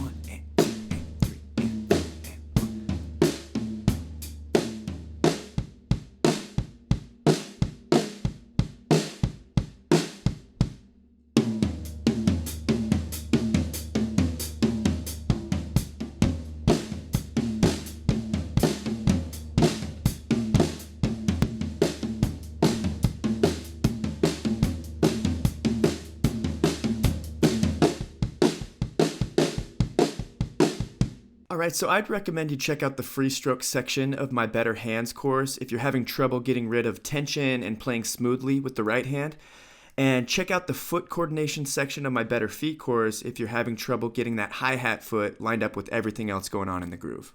1 and 2 and 3 and 4 and 1. Alright, so I'd recommend you check out the free stroke section of my Better Hands course if you're having trouble getting rid of tension and playing smoothly with the right hand. And check out the foot coordination section of my Better Feet course if you're having trouble getting that hi-hat foot lined up with everything else going on in the groove.